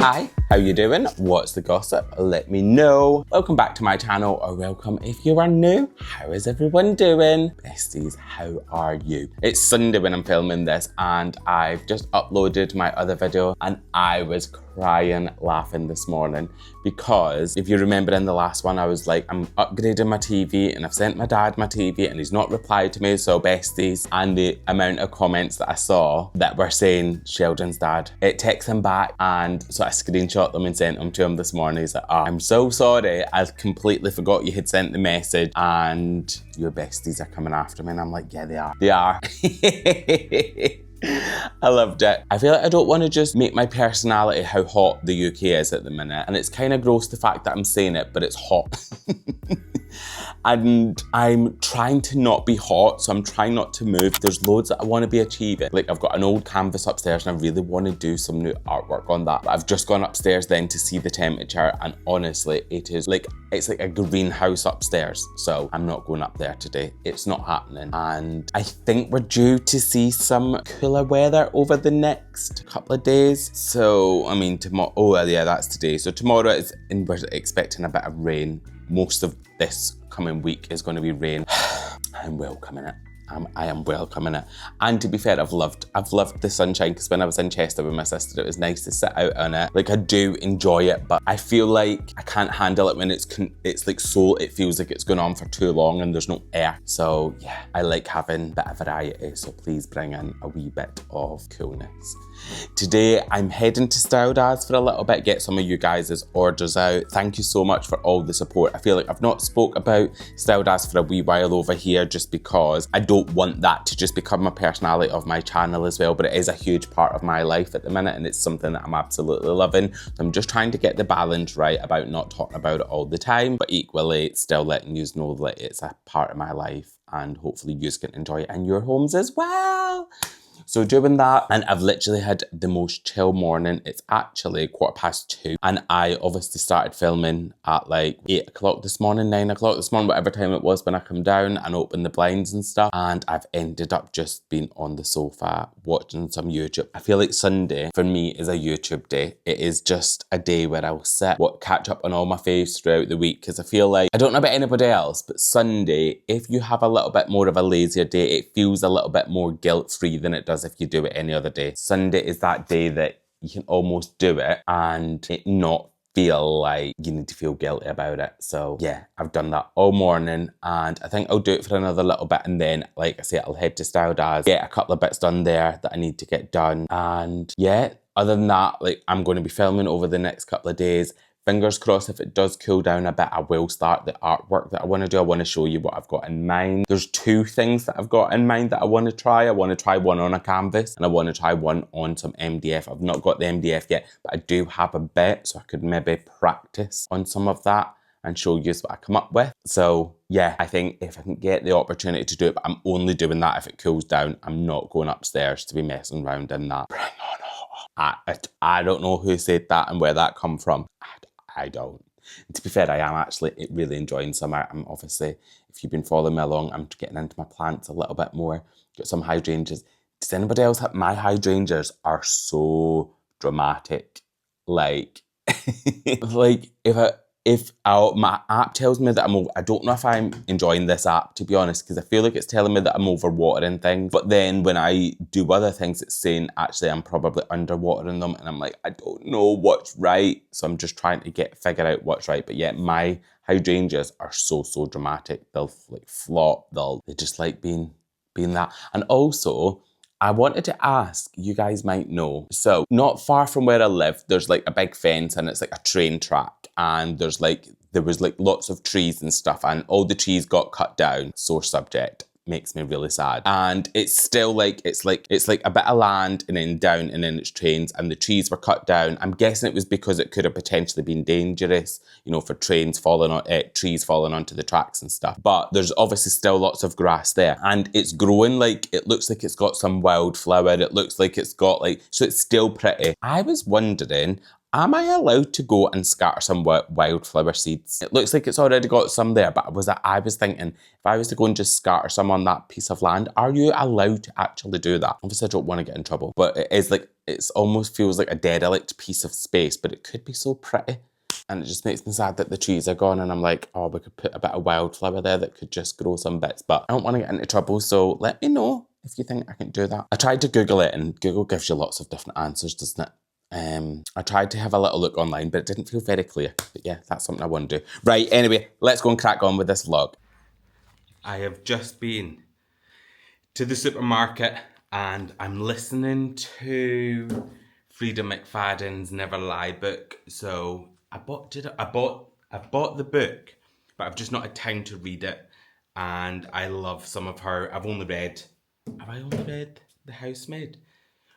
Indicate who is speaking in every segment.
Speaker 1: Hi, how you doing? What's the gossip? Let me know. Welcome back to my channel, or welcome if you are new. How is everyone doing? Besties, how are you? It's Sunday when I'm filming this, and I've just uploaded my other video, and I was crying laughing this morning because if you remember in the last one, I was like, I'm upgrading my TV and I've sent my dad my TV and he's not replied to me, so besties, and the amount of comments that I saw that were saying Sheldon's dad, it takes him back, and so I screenshot them and sent them to him this morning. He's like, oh, I'm so sorry, I completely forgot you had sent the message and your besties are coming after me. And I'm like, yeah, they are. I loved it. I feel like I don't want to just make my personality how hot the UK is at the minute, and it's kind of gross the fact that I'm saying it, but it's hot. And I'm trying to not be hot, so I'm trying not to move. There's loads that I want to be achieving. Like, I've got an old canvas upstairs and I really want to do some new artwork on that. But I've just gone upstairs then to see the temperature, and honestly, it's like a greenhouse upstairs. So I'm not going up there today. It's not happening. And I think we're due to see some cooler weather over the next couple of days. So, I mean, tomorrow, oh yeah, that's today. So tomorrow we're expecting a bit of rain. Most of this coming week is going to be rain. I'm welcoming it. I am welcoming it. And to be fair, I've loved the sunshine, because when I was in Chester with my sister, it was nice to sit out on it. Like, I do enjoy it, but I feel like I can't handle it when it's like so, it feels like it's going on for too long and there's no air. So yeah, I like having a bit of variety, so please bring in a wee bit of coolness. Today, I'm heading to Style Daz for a little bit, get some of you guys' orders out. Thank you so much for all the support. I feel like I've not spoke about Style Daz for a wee while over here, just because I don't want that to just become a personality of my channel as well, but it is a huge part of my life at the minute, and it's something that I'm absolutely loving. So I'm just trying to get the balance right about not talking about it all the time, but equally still letting you know that it's a part of my life, and hopefully you can enjoy it in your homes as well. So doing that, and I've literally had the most chill morning. It's actually 2:15, and I obviously started filming at like 8 o'clock this morning, 9 o'clock this morning, whatever time it was when I come down and open the blinds and stuff. And I've ended up just being on the sofa watching some YouTube. I feel like Sunday for me is a YouTube day. It is just a day where I'll sit, catch up on all my faves throughout the week, because I feel like, I don't know about anybody else, but Sunday, if you have a little bit more of a lazier day, it feels a little bit more guilt-free than it does if you do it any other day. Sunday is that day that you can almost do it and it not feel like you need to feel guilty about it. So yeah, I've done that all morning, and I think I'll do it for another little bit, and then, like I say, I'll head to Style Daz, get a couple of bits done there that I need to get done. And yeah, other than that, like, I'm going to be filming over the next couple of days. Fingers crossed, if it does cool down a bit, I will start the artwork that I want to do. I want to show you what I've got in mind. There's two things that I've got in mind that I want to try. I want to try one on a canvas, and I want to try one on some MDF. I've not got the MDF yet, but I do have a bit, so I could maybe practice on some of that and show you what I come up with. So yeah, I think if I can get the opportunity to do it, but I'm only doing that if it cools down. I'm not going upstairs to be messing around in that. Bring on hot. I don't know who said that and where that come from. I don't. And to be fair, I am actually really enjoying summer. I'm obviously, if you've been following me along, I'm getting into my plants a little bit more. Got some hydrangeas. Does anybody else have? My hydrangeas are so dramatic. Like, like if my app tells me that I don't know if I'm enjoying this app, to be honest, because I feel like it's telling me that I'm overwatering things. But then when I do other things, it's saying actually I'm probably underwatering them, and I'm like, I don't know what's right. So I'm just trying to figure out what's right. But yeah, my hydrangeas are so dramatic. They'll like flop. They just like being that. And also, I wanted to ask, you guys might know, so not far from where I live, there's like a big fence, and it's like a train track, and there was like lots of trees and stuff, and all the trees got cut down. Sore subject. Makes me really sad. And it's still like, it's like a bit of land and then down, and then it's trains, and the trees were cut down. I'm guessing it was because it could have potentially been dangerous, you know, for trees falling onto the tracks and stuff. But there's obviously still lots of grass there, and it's growing, like, it looks like it's got some wildflower. It looks like it's got like, so it's still pretty. I was wondering, Am I allowed to go and scatter some wildflower seeds? It looks like it's already got some there, but I was thinking, if I was to go and just scatter some on that piece of land, are you allowed to actually do that? Obviously, I don't want to get in trouble, but it is like, it almost feels like a derelict piece of space, but it could be so pretty. And it just makes me sad that the trees are gone, and I'm like, oh, we could put a bit of wildflower there that could just grow some bits, but I don't want to get into trouble, so let me know if you think I can do that. I tried to Google it, and Google gives you lots of different answers, doesn't it? I tried to have a little look online, but it didn't feel very clear. But yeah, that's something I want to do. Right, anyway, let's go and crack on with this vlog. I have just been to the supermarket and I'm listening to Frida McFadden's Never Lie book. So I bought the book, but I've just not had time to read it. And I love some of her. Have I only read The Housemaid?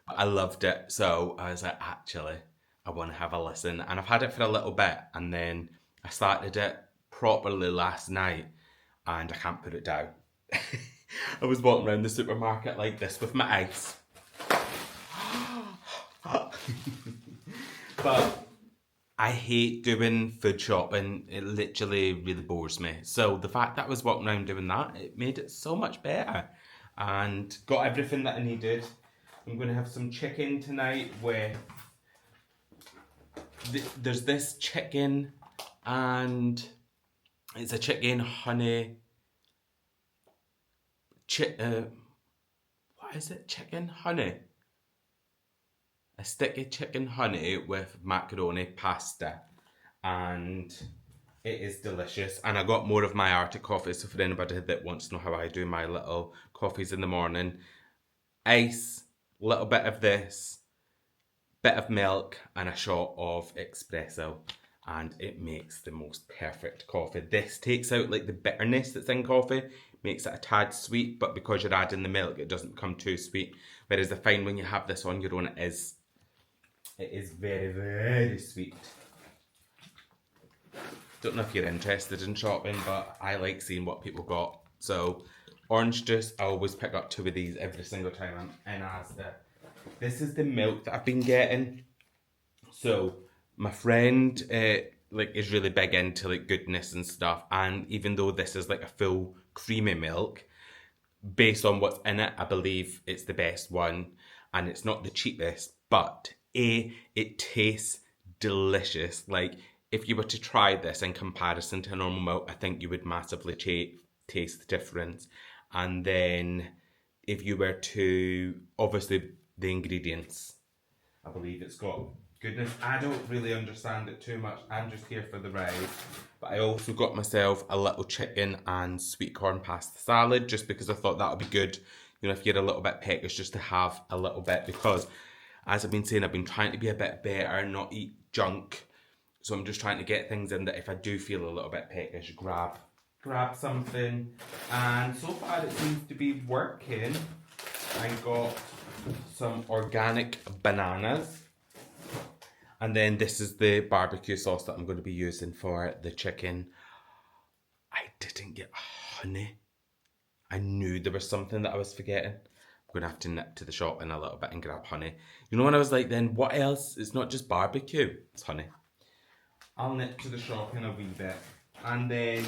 Speaker 1: I loved it, so I was like, actually, I want to have a listen. And I've had it for a little bit, and then I started it properly last night, and I can't put it down. I was walking around the supermarket like this with my ice. But I hate doing food shopping. It literally really bores me. So the fact that I was walking around doing that, it made it so much better. And got everything that I needed. I'm going to have some chicken tonight with... There's this chicken, and it's a chicken honey... what is it? Chicken honey? A sticky chicken honey with macaroni pasta. And it is delicious. And I got more of my Arctic coffee, so for anybody that wants to know how I do my little coffees in the morning. Ice, little bit of this, bit of milk, and a shot of espresso, and it makes the most perfect coffee. This takes out like the bitterness that's in coffee, makes it a tad sweet, but because you're adding the milk, it doesn't become too sweet. Whereas I find when you have this on your own, it is very, very sweet. Don't know if you're interested in shopping, but I like seeing what people got. So orange juice, I always pick up 2 of these every single time I'm in Asda. This is the milk that I've been getting. So my friend is really big into like goodness and stuff, and even though this is like a full creamy milk, based on what's in it, I believe it's the best one, and it's not the cheapest, but it tastes delicious. Like, if you were to try this in comparison to a normal milk, I think you would massively taste the difference. And then if you were to, obviously the ingredients, I believe it's got goodness. I don't really understand it too much. I'm just here for the ride. But I also got myself a little chicken and sweet corn pasta salad, just because I thought that would be good, you know, if you're a little bit peckish, just to have a little bit, because as I've been saying, I've been trying to be a bit better, not eat junk. So I'm just trying to get things in that if I do feel a little bit peckish, grab something. And so far it seems to be working. I got some organic bananas. And then this is the barbecue sauce that I'm going to be using for the chicken. I didn't get honey. I knew there was something that I was forgetting. I'm going to have to nip to the shop in a little bit and grab honey. You know, when I was like, then what else? It's not just barbecue, it's honey. I'll nip to the shop in a wee bit. And then,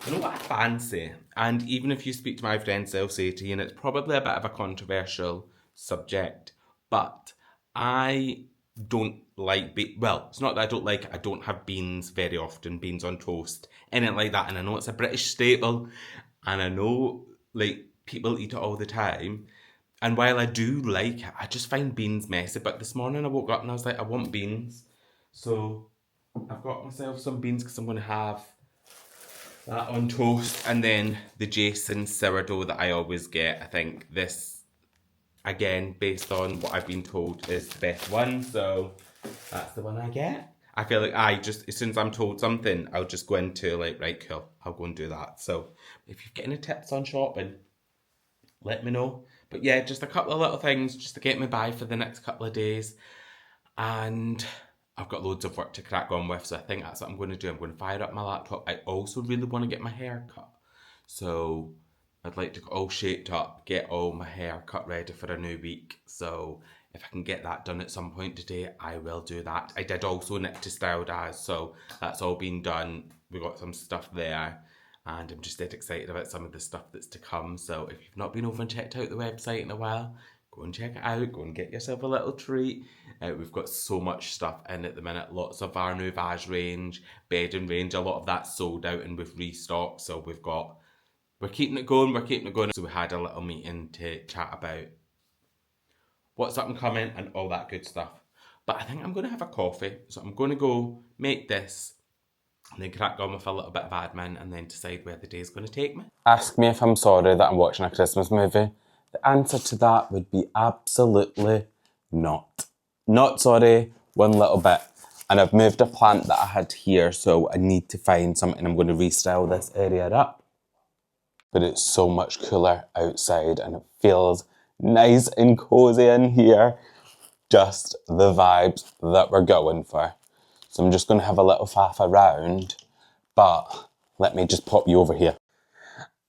Speaker 1: you know what I fancy? And even if you speak to my friends, they'll say to you, and it's probably a bit of a controversial subject, but I don't like, well, it's not that I don't like it, I don't have beans very often, beans on toast, anything like that. And I know it's a British staple, and I know, like, people eat it all the time. And while I do like it, I just find beans messy. But this morning I woke up and I was like, I want beans. So I've got myself some beans because I'm going to have that on toast. And then the Jason sourdough that I always get. I think this, again, based on what I've been told, is the best one. So that's the one I get. I feel like as soon as I'm told something, I'll just go into like, right, cool, I'll go and do that. So if you've got any tips on shopping, let me know. But yeah, just a couple of little things just to get me by for the next couple of days. And I've got loads of work to crack on with, so I think that's what I'm going to do. I'm going to fire up my laptop. I also really want to get my hair cut. So I'd like to get all shaped up, get all my hair cut ready for a new week. So if I can get that done at some point today, I will do that. I did also knit to styled as, so that's all been done. We got some stuff there, and I'm just dead excited about some of the stuff that's to come. So if you've not been over and checked out the website in a while, go and check it out. Go and get yourself a little treat. We've got so much stuff in at the minute. Lots of our Renovation range, bedding range. A lot of that's sold out and we've restocked. So we're keeping it going. We're keeping it going. So we had a little meeting to chat about what's up and coming and all that good stuff. But I think I'm going to have a coffee. So I'm going to go make this and then crack on with a little bit of admin and then decide where the day's going to take me. Ask me if I'm sorry that I'm watching a Christmas movie. The answer to that would be absolutely not. Not sorry, one little bit. And I've moved a plant that I had here, so I need to find something. I'm going to restyle this area up. But it's so much cooler outside and it feels nice and cozy in here. Just the vibes that we're going for. So I'm just going to have a little faff around, but let me just pop you over here.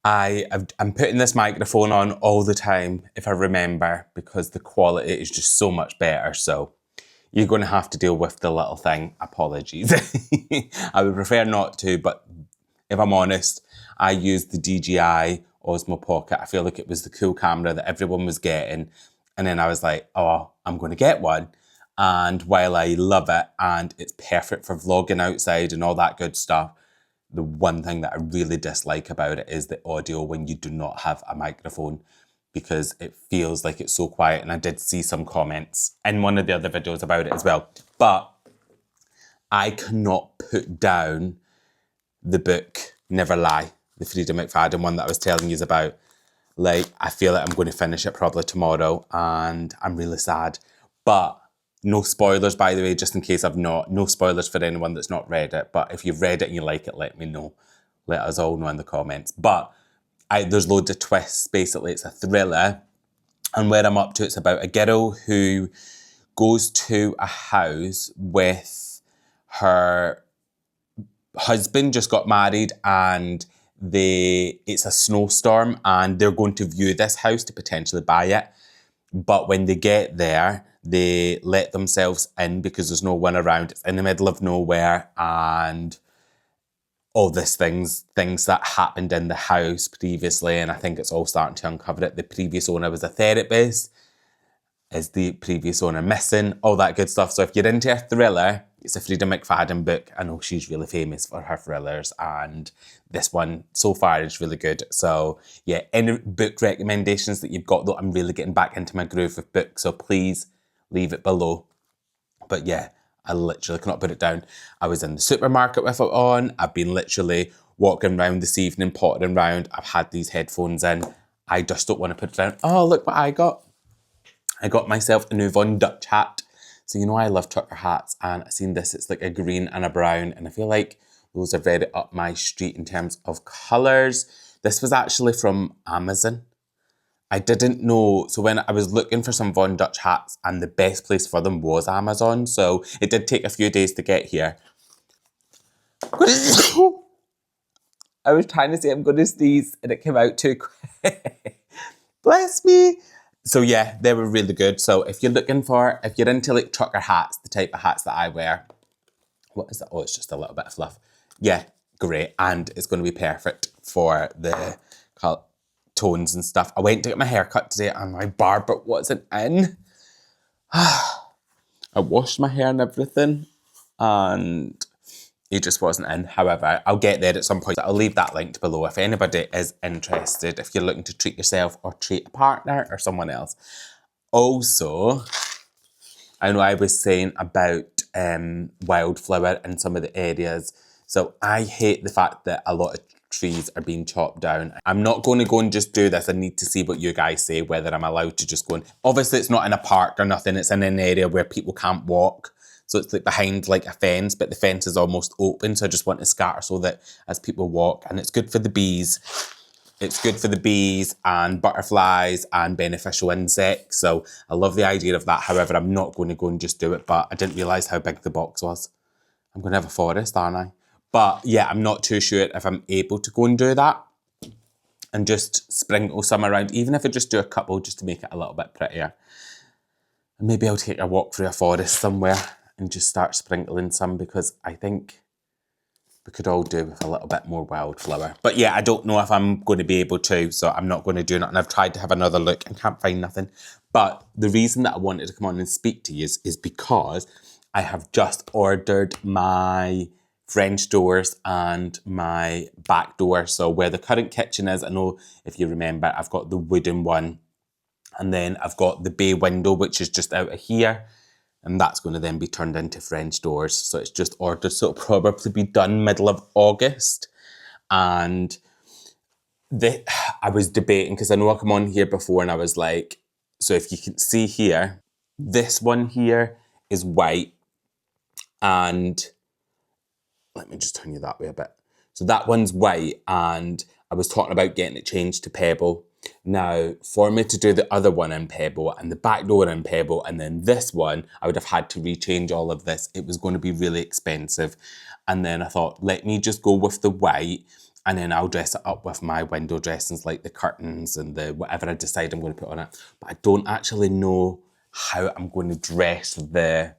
Speaker 1: I'm putting this microphone on all the time, if I remember, because the quality is just so much better. So you're going to have to deal with the little thing. Apologies. I would prefer not to, but if I'm honest, I used the DJI Osmo Pocket. I feel like it was the cool camera that everyone was getting. And then I was like, oh, I'm going to get one. And while I love it and it's perfect for vlogging outside and all that good stuff, the one thing that I really dislike about it is the audio when you do not have a microphone, because it feels like it's so quiet. And I did see some comments in one of the other videos about it as well. But I cannot put down the book Never Lie, the Frida McFadden one that I was telling you about. Like, I feel like I'm going to finish it probably tomorrow and I'm really sad. But no spoilers, by the way, just in case I've not. No spoilers for anyone that's not read it. But if you've read it and you like it, let me know. Let us all know in the comments. But there's loads of twists. Basically, it's a thriller. And where I'm up to, it's about a girl who goes to a house with her husband, just got married, and it's a snowstorm and they're going to view this house to potentially buy it. But when they get there, they let themselves in because there's no one around. It's in the middle of nowhere, and all these things that happened in the house previously, and I think it's all starting to uncover it. The previous owner was a therapist. Is the previous owner missing? All that good stuff. So if you're into a thriller, it's a Frida McFadden book. I know she's really famous for her thrillers, and this one so far is really good. So yeah, any book recommendations that you've got, though, I'm really getting back into my groove with books, so please leave it below. But yeah, I literally cannot put it down. I was in the supermarket with it on. I've been literally walking around this evening, pottering around. I've had these headphones in. I just don't want to put it down. Oh, look what I got. I got myself a new Von Dutch hat. So you know I love trucker hats, and I've seen this. It's like a green and a brown, and I feel like those are very up my street in terms of colours. This was actually from Amazon. I didn't know, so when I was looking for some Von Dutch hats, and the best place for them was Amazon, so it did take a few days to get here. I was trying to say I'm going to sneeze, and it came out too quick. Bless me. So yeah, they were really good. So if you're into like trucker hats, the type of hats that I wear, what is that? Oh, it's just a little bit of fluff. Yeah, great. And it's going to be perfect for the tones and stuff. I went to get my hair cut today and my barber wasn't in. I washed my hair and everything and he just wasn't in. However, I'll get there at some point. I'll leave that linked below if anybody is interested, if you're looking to treat yourself or treat a partner or someone else. Also, I know I was saying about wildflower in some of the areas. So I hate the fact that a lot of trees are being chopped down. I'm not going to go and just do this. I need to see what you guys say, whether I'm allowed to just go in. Obviously, it's not in a park or nothing. It's in an area where people can't walk. So it's like behind like a fence, but the fence is almost open. So I just want to scatter so that as people walk, and it's good for the bees. It's good for the bees and butterflies and beneficial insects. So I love the idea of that. However, I'm not going to go and just do it, but I didn't realise how big the box was. I'm going to have a forest, aren't I? But yeah, I'm not too sure if I'm able to go and do that and just sprinkle some around, even if I just do a couple just to make it a little bit prettier. And maybe I'll take a walk through a forest somewhere and just start sprinkling some, because I think we could all do with a little bit more wildflower. But yeah, I don't know if I'm going to be able to, so I'm not going to do nothing. I've tried to have another look and can't find nothing. But the reason that I wanted to come on and speak to you is because I have just ordered my French doors and my back door. So where the current kitchen is, I know if you remember, I've got the wooden one. And then I've got the bay window, which is just out of here. And that's going to then be turned into French doors. So it's just ordered. So it'll probably be done middle of August. And I was debating, because I know I come on here before and I was like, so if you can see here, this one here is white. And let me just turn you that way a bit. So that one's white, and I was talking about getting it changed to pebble. Now, for me to do the other one in pebble and the back door in pebble and then this one, I would have had to rechange all of this. It was going to be really expensive. And then I thought, let me just go with the white, and then I'll dress it up with my window dressings, like the curtains and the whatever I decide I'm going to put on it. But I don't actually know how I'm going to dress the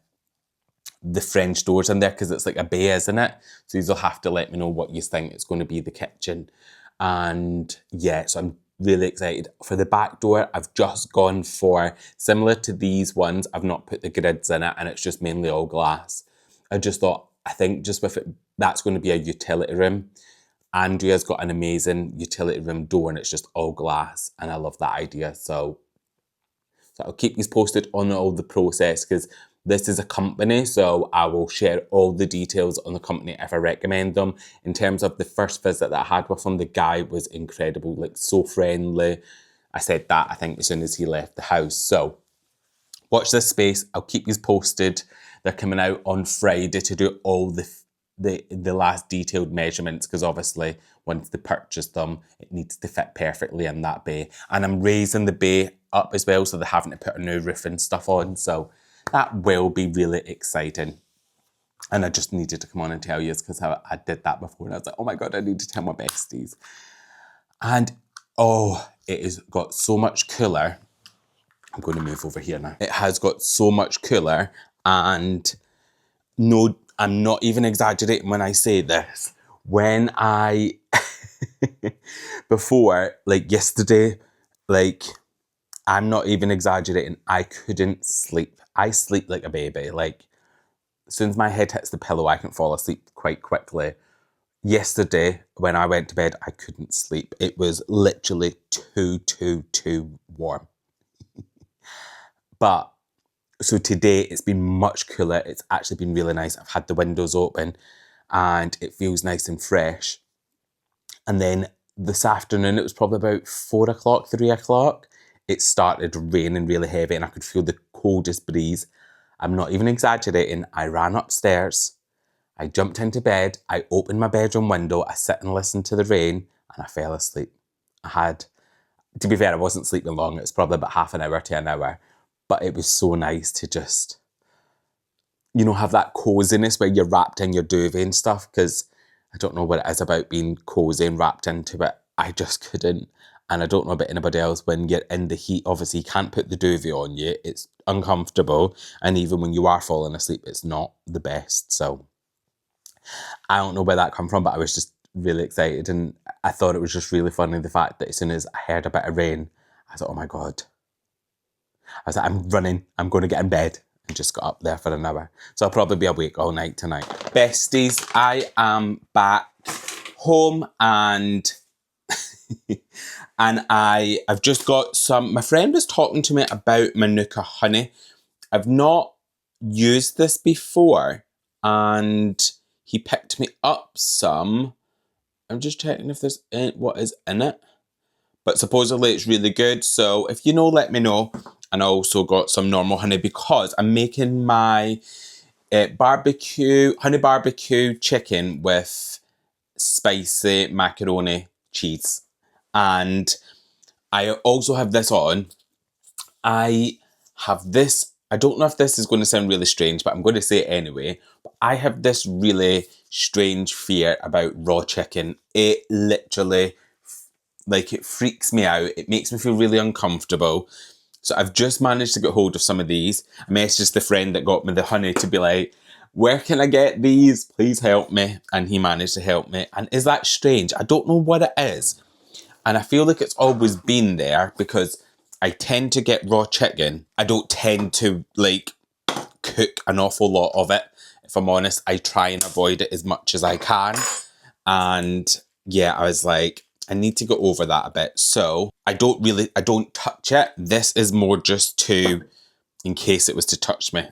Speaker 1: French doors in there, because it's like a bay, isn't it? So you'll have to let me know what you think it's going to be the kitchen. And yeah, so I'm really excited. For the back door, I've just gone for, similar to these ones, I've not put the grids in it, and it's just mainly all glass. I just thought, I think just with it, that's going to be a utility room. Andrea's got an amazing utility room door, and it's just all glass, and I love that idea. So I'll keep you posted on all the process, because this is a company, so I will share all the details on the company if I recommend them. In terms of the first visit that I had with him, the guy was incredible, like so friendly. I said that, I think, as soon as he left the house. So watch this space. I'll keep you posted. They're coming out on Friday to do all the last detailed measurements, because obviously once they purchase them, it needs to fit perfectly in that bay. And I'm raising the bay up as well, so they're having to put a new roof and stuff on. So that will be really exciting. And I just needed to come on and tell you, because I did that before and I was like, oh my God, I need to tell my besties. And oh, it has got so much cooler. I'm going to move over here now. It has got so much cooler, and no, I'm not even exaggerating when I say this. When I, before, like yesterday, like, I'm not even exaggerating, I couldn't sleep. I sleep like a baby. Like, as soon as my head hits the pillow, I can fall asleep quite quickly. Yesterday, when I went to bed, I couldn't sleep. It was literally too warm. But, so today it's been much cooler. It's actually been really nice. I've had the windows open and it feels nice and fresh. And then this afternoon, it was probably about 4 o'clock, 3 o'clock. It started raining really heavy and I could feel the coldest breeze. I'm not even exaggerating. I ran upstairs. I jumped into bed. I opened my bedroom window. I sat and listened to the rain and I fell asleep. To be fair, I wasn't sleeping long. It was probably about half an hour to an hour. But it was so nice to just, have that coziness where you're wrapped in your duvet and stuff, because I don't know what it is about being cozy and wrapped into it. I just couldn't. And I don't know about anybody else, when you're in the heat, obviously you can't put the duvet on you. It's uncomfortable. And even when you are falling asleep, it's not the best. So I don't know where that come from, but I was just really excited. And I thought it was just really funny, the fact that as soon as I heard a bit of rain, I thought, oh my God. I was like, I'm running. I'm going to get in bed. And just got up there for an hour. So I'll probably be awake all night tonight. Besties, I am back home, and I've just got some. My friend was talking to me about Manuka honey. I've not used this before, and he picked me up some. I'm just checking if there's what is in it. But supposedly it's really good. So if you know, let me know. And I also got some normal honey, because I'm making my honey barbecue chicken with spicy macaroni cheese. And I also have this on. I have this, I don't know if this is going to sound really strange, but I'm going to say it anyway. But I have this really strange fear about raw chicken. It literally, it freaks me out. It makes me feel really uncomfortable. So I've just managed to get hold of some of these. I messaged the friend that got me the honey to be like, where can I get these? Please help me. And he managed to help me. And is that strange? I don't know what it is. And I feel like it's always been there because I tend to get raw chicken. I don't tend to like cook an awful lot of it. If I'm honest, I try and avoid it as much as I can. And yeah, I was like, I need to go over that a bit. So I don't touch it. This is more just to, in case it was to touch me.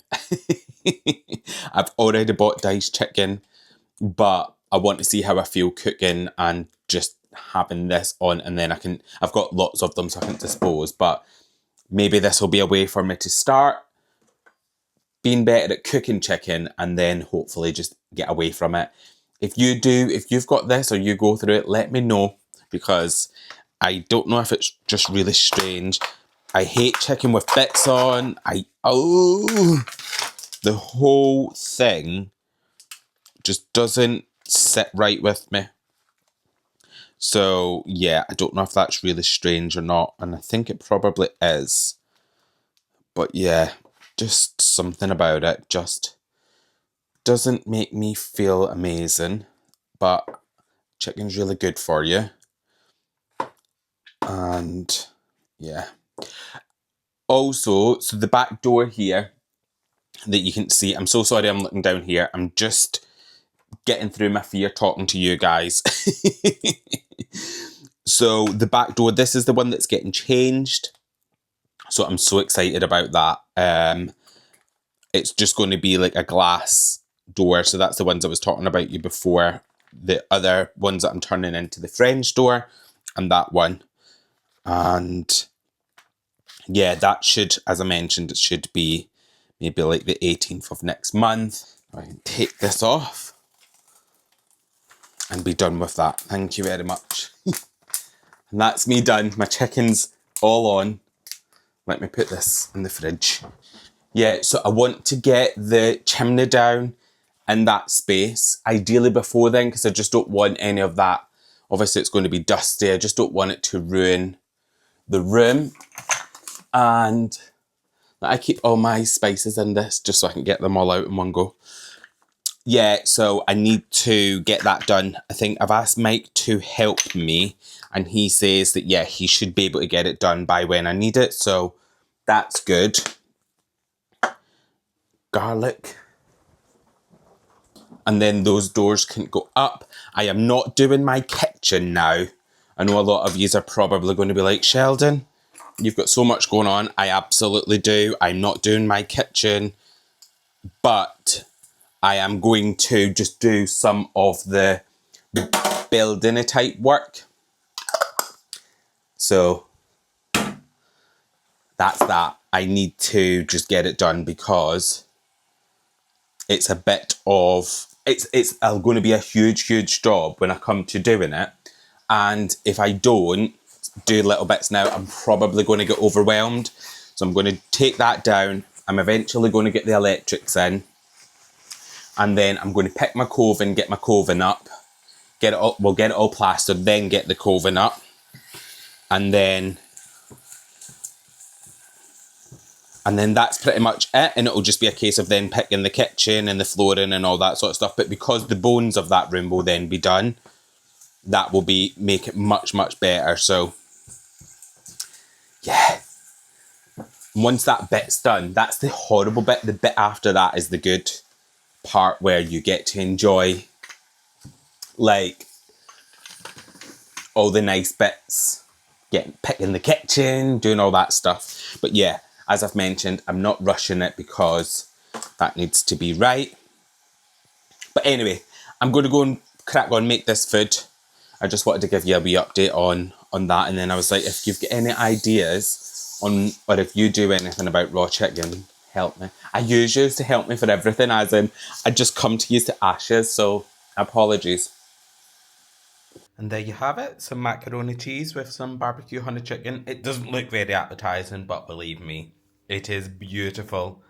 Speaker 1: I've already bought diced chicken, but I want to see how I feel cooking and just having this on, and then I've got lots of them so I can dispose, but maybe this will be a way for me to start being better at cooking chicken and then hopefully just get away from it. If you've got this or you go through it, let me know, because I don't know if it's just really strange. I hate chicken with bits on. The whole thing just doesn't sit right with me. So yeah, I don't know if that's really strange or not, and I think it probably is. But yeah, just something about it just doesn't make me feel amazing. But chicken's really good for you. And yeah. Also, so the back door here that you can see, I'm so sorry I'm looking down here. I'm just getting through my fear talking to you guys. So the back door, this is the one that's getting changed. So I'm so excited about that. It's just going to be like a glass door. So that's the ones I was talking about you before. The other ones that I'm turning into the French door and that one. And yeah, that should, as I mentioned, it should be maybe like the 18th of next month. I can take this off and be done with that. Thank you very much. And that's me done. My chicken's all on. Let me put this in the fridge. Yeah, so I want to get the chimney down in that space, ideally before then, because I just don't want any of that. Obviously, it's going to be dusty. I just don't want it to ruin the room. And I keep all my spices in this just so I can get them all out in one go. Yeah, so I need to get that done. I think I've asked Mike to help me, and he says that, yeah, he should be able to get it done by when I need it. So that's good. Garlic. And then those doors can go up. I am not doing my kitchen now. I know a lot of yous are probably going to be like, Sheldon, you've got so much going on. I absolutely do. I'm not doing my kitchen, but I am going to just do some of the building type work. So that's that. I need to just get it done because it's a bit of, it's going to be a huge job when I come to doing it. And if I don't do little bits now, I'm probably going to get overwhelmed. So I'm going to take that down. I'm eventually going to get the electrics in. And then I'm going to pick my coving, get my coving up. We'll get it all plastered, then get the coving up. And then that's pretty much it. And it'll just be a case of then picking the kitchen and the flooring and all that sort of stuff. But because the bones of that room will then be done, that will make it much better. So yeah. Once that bit's done, that's the horrible bit. The bit after that is the good part where you get to enjoy like all the nice bits, picking the kitchen, doing all that stuff. But yeah, as I've mentioned, I'm not rushing it because that needs to be right. But anyway, I'm going to go and crack on, make this food. I just wanted to give you a wee update on that. And then I was like, if you've got any ideas on, or if you do anything about raw chicken, help me. I use you to help me for everything, as in, I just come to use to ashes, so apologies. And there you have it, some macaroni cheese with some barbecue honey chicken. It doesn't look very appetizing, but believe me, it is beautiful.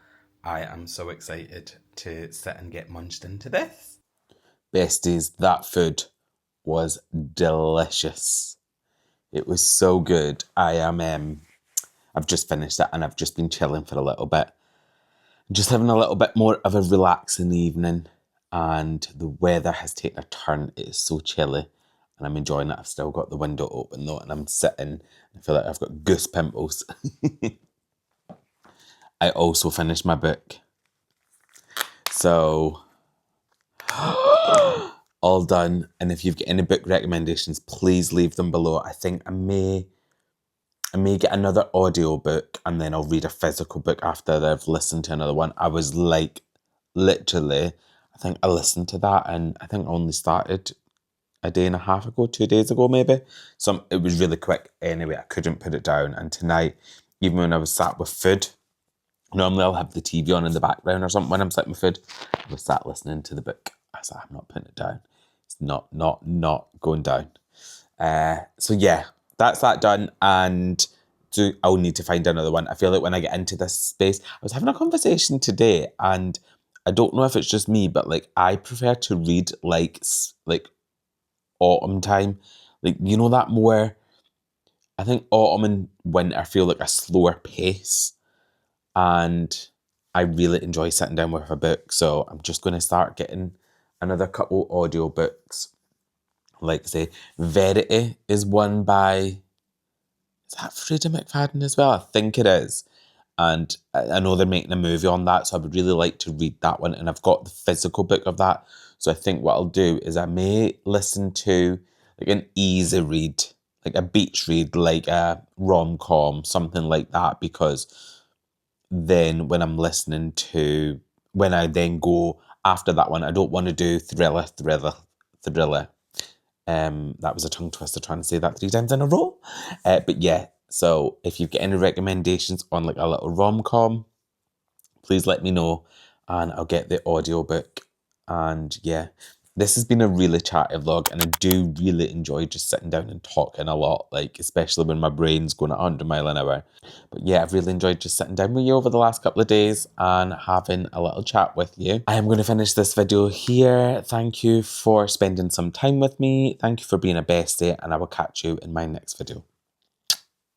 Speaker 1: I am so excited to sit and get munched into this. Besties, that food was delicious. It was so good. I've just finished it and I've just been chilling for a little bit. Just having a little bit more of a relaxing evening, and the weather has taken a turn. It is so chilly and I'm enjoying it. I've still got the window open though, and I'm sitting. I feel like I've got goose pimples. I also finished my book. So, all done. And if you've got any book recommendations, please leave them below. I think I may get another audio book and then I'll read a physical book after I've listened to another one. I was like, literally, I think I listened to that and I think I only started a day and a half ago, 2 days ago maybe. So it was really quick. Anyway, I couldn't put it down. And tonight, even when I was sat with food, normally I'll have the TV on in the background or something when I'm sitting with food. I was sat listening to the book. I said, I'm not putting it down. It's not going down. So yeah, that's that done. And I'll need to find another one. I feel like when I get into this space, I was having a conversation today and I don't know if it's just me, but like I prefer to read like autumn time. Like, you know, that more, I think autumn and winter feel like a slower pace. And I really enjoy sitting down with a book. So I'm just going to start getting another couple audio books. Like, say, Verity is one by, is that Frida McFadden as well? I think it is. And I know they're making a movie on that, so I would really like to read that one. And I've got the physical book of that. So I think what I'll do is I may listen to like an easy read, like a beach read, like a rom-com, something like that, because then when I'm listening to, when I then go after that one, I don't want to do thriller. That was a tongue twister trying to say that 3 times in a row. But yeah, so if you've got any recommendations on like a little rom-com, please let me know and I'll get the audiobook. And yeah, this has been a really chatty vlog and I do really enjoy just sitting down and talking a lot, like especially when my brain's going at 100 miles an hour. But yeah, I've really enjoyed just sitting down with you over the last couple of days and having a little chat with you. I am going to finish this video here. Thank you for spending some time with me. Thank you for being a bestie and I will catch you in my next video.